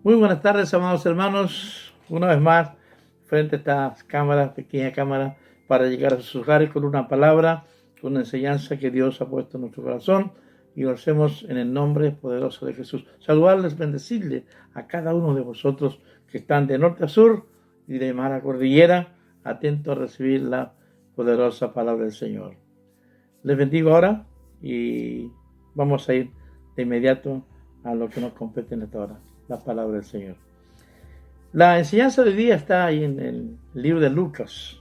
Muy buenas tardes, amados hermanos. Una vez más, frente a esta cámara, pequeña cámara, para llegar a sus hogares con una palabra, con una enseñanza que Dios ha puesto en nuestro corazón, y lo hacemos en el nombre poderoso de Jesús. Saludarles, bendecirles a cada uno de vosotros que están de norte a sur y de mar a cordillera, atentos a recibir la poderosa palabra del Señor. Les bendigo ahora y vamos a ir de inmediato a lo que nos compete en esta hora, la palabra del Señor. La enseñanza de día está ahí en el libro de Lucas,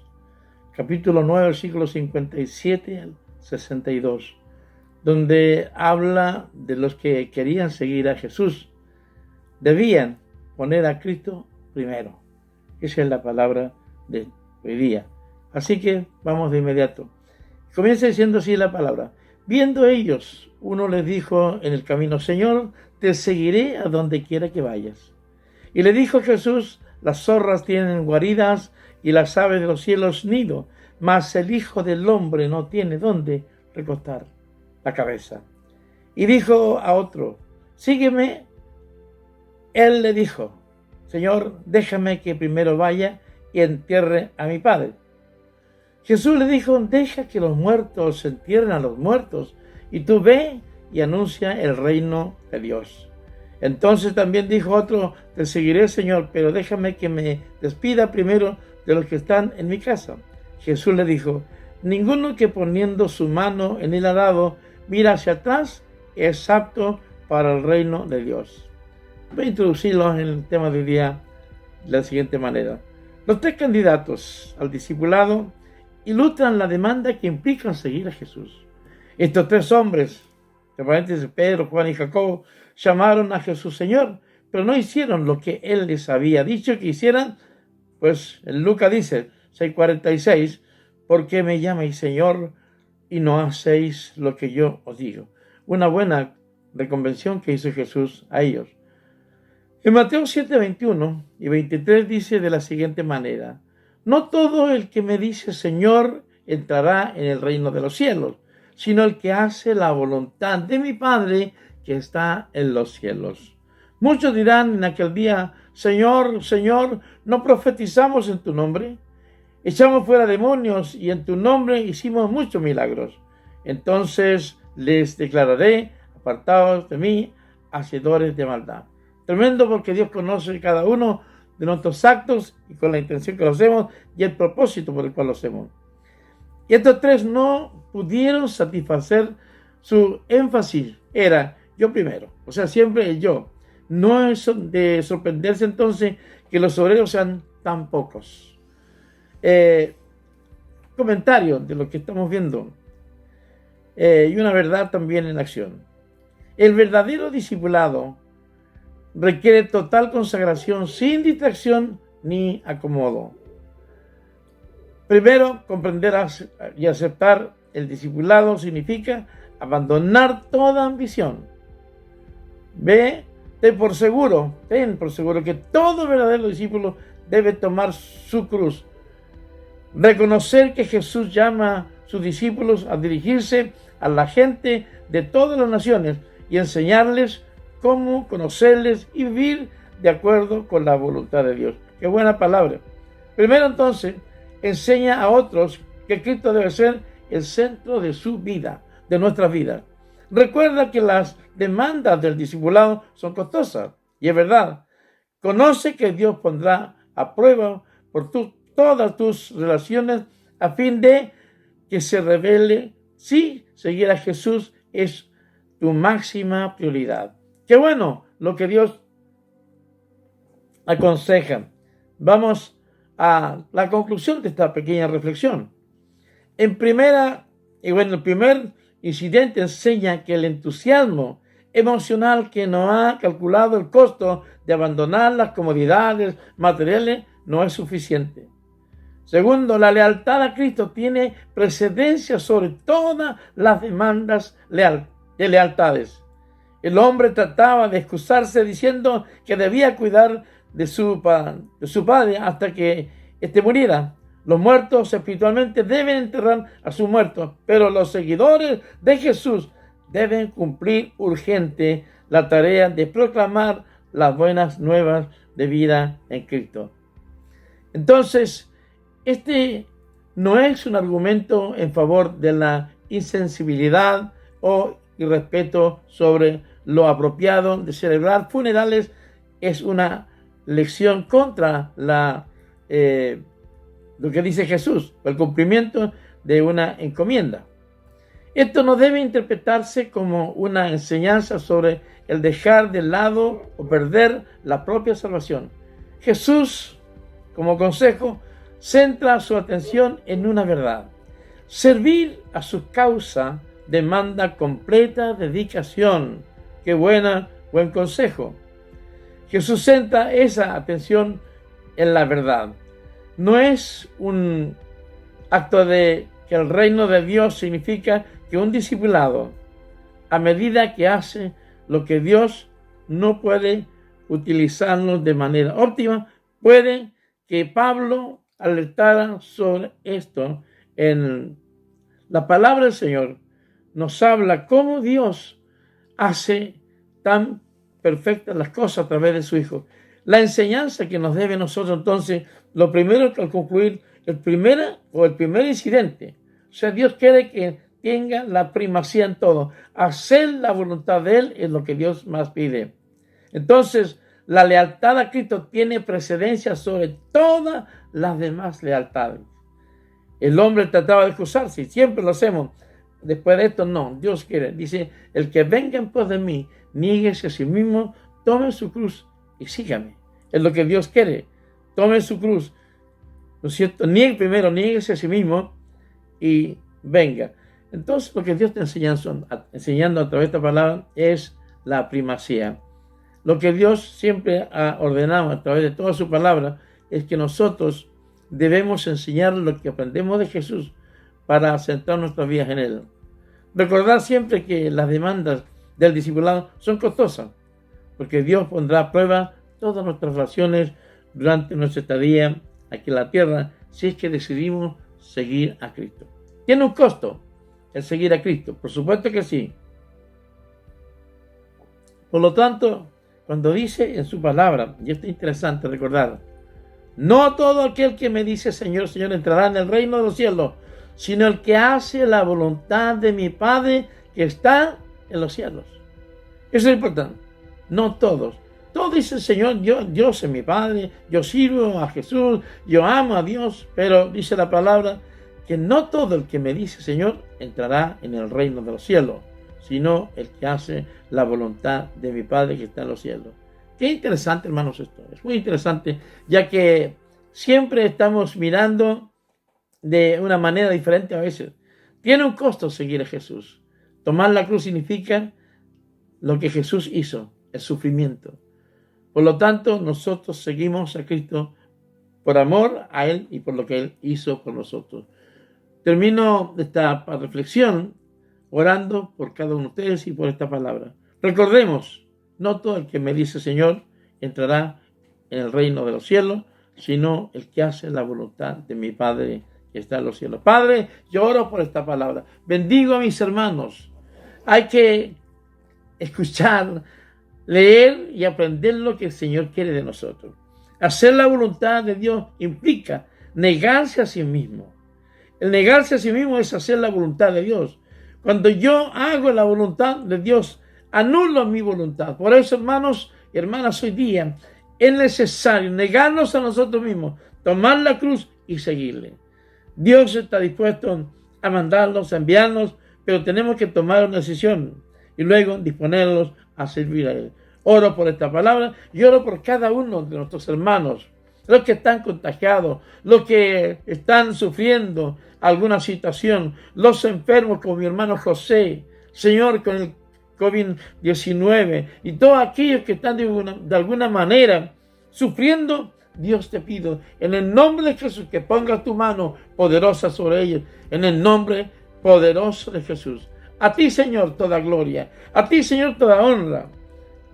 capítulo 9, versículos 57 al 62, donde habla de los que querían seguir a Jesús. Debían poner a Cristo primero. Esa es la palabra de hoy día. Así que vamos de inmediato. Comienza diciendo así la palabra. Viendo ellos, uno les dijo en el camino: Señor, te seguiré a donde quiera que vayas. Y le dijo Jesús: las zorras tienen guaridas y las aves de los cielos nido, mas el Hijo del Hombre no tiene dónde recostar la cabeza. Y dijo a otro: sígueme. Él le dijo: Señor, déjame que primero vaya y entierre a mi Padre. Jesús le dijo: deja que los muertos entierren a los muertos, y tú ve y anuncia el reino de Dios. Entonces también dijo otro: te seguiré, Señor, pero déjame que me despida primero de los que están en mi casa. Jesús le dijo: ninguno que poniendo su mano en el arado mira hacia atrás es apto para el reino de Dios. Voy a introducirlos en el tema de hoy día de la siguiente manera. Los tres candidatos al discipulado ilustran la demanda que implica seguir a Jesús. Estos tres hombres, de paréntesis Pedro, Juan y Jacobo, llamaron a Jesús Señor, pero no hicieron lo que Él les había dicho que hicieran. Pues en Lucas dice, 6:46, ¿por qué me llamáis Señor y no hacéis lo que yo os digo? Una buena reconvención que hizo Jesús a ellos. En Mateo 7:21 y 23 dice de la siguiente manera: no todo el que me dice Señor entrará en el reino de los cielos, sino el que hace la voluntad de mi Padre que está en los cielos. Muchos dirán en aquel día: Señor, Señor, ¿no profetizamos en tu nombre? Echamos fuera demonios y en tu nombre hicimos muchos milagros. Entonces les declararé: apartados de mí, hacedores de maldad. Tremendo, porque Dios conoce cada uno de nuestros actos y con la intención que lo hacemos y el propósito por el cual lo hacemos. Y estos tres no pudieron satisfacer su énfasis. Era yo primero, o sea, siempre el yo. No es de sorprenderse entonces que los obreros sean tan pocos. Comentario de lo que estamos viendo y una verdad también en acción. El verdadero discipulado requiere total consagración sin distracción ni acomodo. Primero, comprender y aceptar el discipulado significa abandonar toda ambición. Ten por seguro que todo verdadero discípulo debe tomar su cruz. Reconocer que Jesús llama a sus discípulos a dirigirse a la gente de todas las naciones y enseñarles cómo conocerles y vivir de acuerdo con la voluntad de Dios. Qué buena palabra. Primero, entonces, enseña a otros que Cristo debe ser el centro de su vida, de nuestra vida. Recuerda que las demandas del discipulado son costosas, y es verdad. Conoce que Dios pondrá a prueba por todas tus relaciones a fin de que se revele si seguir a Jesús es tu máxima prioridad. Qué bueno lo que Dios aconseja. Vamos a la conclusión de esta pequeña reflexión. El primer incidente enseña que el entusiasmo emocional que no ha calculado el costo de abandonar las comodidades materiales no es suficiente. Segundo, la lealtad a Cristo tiene precedencia sobre todas las demandas de lealtades. El hombre trataba de excusarse diciendo que debía cuidar de su padre hasta que éste muriera. Los muertos espiritualmente deben enterrar a sus muertos, pero los seguidores de Jesús deben cumplir urgente la tarea de proclamar las buenas nuevas de vida en Cristo. Entonces, este no es un argumento en favor de la insensibilidad o irrespeto sobre lo apropiado de celebrar funerales. Es una lección contra lo que dice Jesús, el cumplimiento de una encomienda. Esto no debe interpretarse como una enseñanza sobre el dejar de lado o perder la propia salvación. Jesús, como consejo, centra su atención en una verdad. Servir a su causa demanda completa dedicación. ¡Qué buen consejo! Jesús centra esa atención en la verdad. No es un acto de que el reino de Dios significa que un discipulado, a medida que hace lo que Dios no puede utilizarlo de manera óptima, puede que Pablo alertara sobre esto. En la palabra del Señor nos habla cómo Dios hace tan perfectas las cosas a través de su Hijo. La enseñanza que nos debe a nosotros, entonces, lo primero que al concluir el primer incidente, o sea, Dios quiere que tenga la primacía en todo. Hacer la voluntad de Él es lo que Dios más pide. Entonces, la lealtad a Cristo tiene precedencia sobre todas las demás lealtades. El hombre trataba de excusarse, y siempre lo hacemos. Después de esto, no, Dios quiere. Dice, el que venga en pos de mí, niéguese a sí mismo, tome su cruz y sígame. Es lo que Dios quiere. Tome su cruz, ¿no es cierto? Niéguese a sí mismo y venga. Entonces, lo que Dios está enseñando a través de esta palabra es la primacía. Lo que Dios siempre ha ordenado a través de toda su palabra es que nosotros debemos enseñar lo que aprendemos de Jesús para centrar nuestras vidas en Él. Recordar siempre que las demandas del discipulado son costosas, porque Dios pondrá a prueba todas nuestras relaciones durante nuestra estadía aquí en la tierra, si es que decidimos seguir a Cristo. ¿Tiene un costo el seguir a Cristo? Por supuesto que sí. Por lo tanto, cuando dice en su palabra, y esto es interesante recordar, no todo aquel que me dice Señor, Señor entrará en el reino de los cielos, sino el que hace la voluntad de mi Padre que está en los cielos. Eso es importante. No todos. Todos dicen, Señor, yo soy mi Padre, yo sirvo a Jesús, yo amo a Dios, pero dice la palabra que no todo el que me dice Señor entrará en el reino de los cielos, sino el que hace la voluntad de mi Padre que está en los cielos. Qué interesante, hermanos, esto. Es muy interesante, ya que siempre estamos mirando de una manera diferente a veces. Tiene un costo seguir a Jesús. Tomar la cruz significa lo que Jesús hizo, el sufrimiento. Por lo tanto, nosotros seguimos a Cristo por amor a Él y por lo que Él hizo por nosotros. Termino esta reflexión orando por cada uno de ustedes y por esta palabra. Recordemos, no todo el que me dice Señor entrará en el reino de los cielos, sino el que hace la voluntad de mi Padre que está en los cielos. Padre, yo oro por esta palabra. Bendigo a mis hermanos. Hay que escuchar, leer y aprender lo que el Señor quiere de nosotros. Hacer la voluntad de Dios implica negarse a sí mismo. El negarse a sí mismo es hacer la voluntad de Dios. Cuando yo hago la voluntad de Dios, anulo mi voluntad. Por eso, hermanos y hermanas, hoy día es necesario negarnos a nosotros mismos, tomar la cruz y seguirle. Dios está dispuesto a mandarnos, a enviarnos, pero tenemos que tomar una decisión y luego disponerlos a servir a Él. Oro por esta palabra y oro por cada uno de nuestros hermanos, los que están contagiados, los que están sufriendo alguna situación, los enfermos como mi hermano José, Señor, con el COVID-19 y todos aquellos que están de alguna manera sufriendo. Dios, te pido en el nombre de Jesús que pongas tu mano poderosa sobre ellos, en el nombre poderoso de Jesús. A ti, Señor, toda gloria, a ti, Señor, toda honra.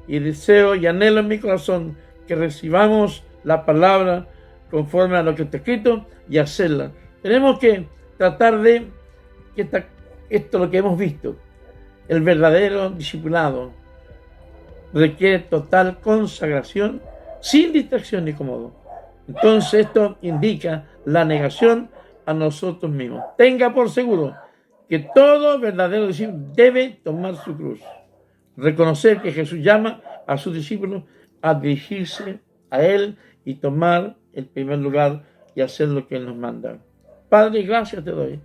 Y deseo y anhelo en mi corazón que recibamos la palabra conforme a lo que está escrito y hacerla. Tenemos que tratar de que esto lo que hemos visto, el verdadero discipulado, requiere total consagración, sin distracción ni cómodo. Entonces esto indica la negación a nosotros mismos. Tenga por seguro que todo verdadero discípulo debe tomar su cruz. Reconocer que Jesús llama a sus discípulos a dirigirse a Él y tomar el primer lugar y hacer lo que Él nos manda. Padre, gracias te doy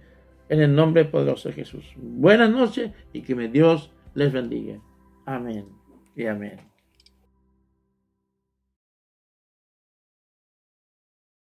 en el nombre poderoso de Jesús. Buenas noches y que Dios les bendiga. Amén y amén.